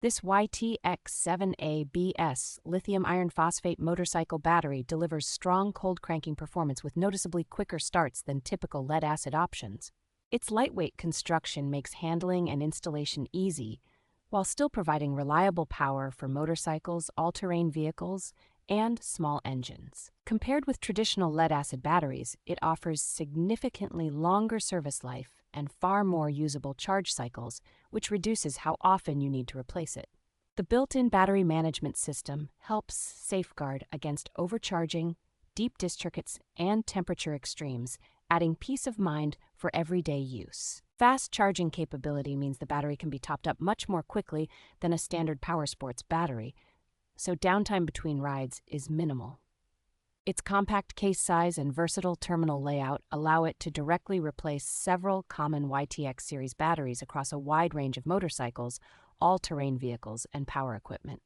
This YTX7A-BS lithium iron phosphate motorcycle battery delivers strong cold cranking performance with noticeably quicker starts than typical lead-acid options. Its lightweight construction makes handling and installation easy, while still providing reliable power for motorcycles, all-terrain vehicles, and small engines. Compared with traditional lead-acid batteries, it offers significantly longer service life and far more usable charge cycles, which reduces how often you need to replace it. The built-in battery management system helps safeguard against overcharging, deep discharges, and temperature extremes, adding peace of mind for everyday use. Fast charging capability means the battery can be topped up much more quickly than a standard powersports battery, so downtime between rides is minimal. Its compact case size and versatile terminal layout allow it to directly replace several common YTX series batteries across a wide range of motorcycles, all-terrain vehicles, and power equipment.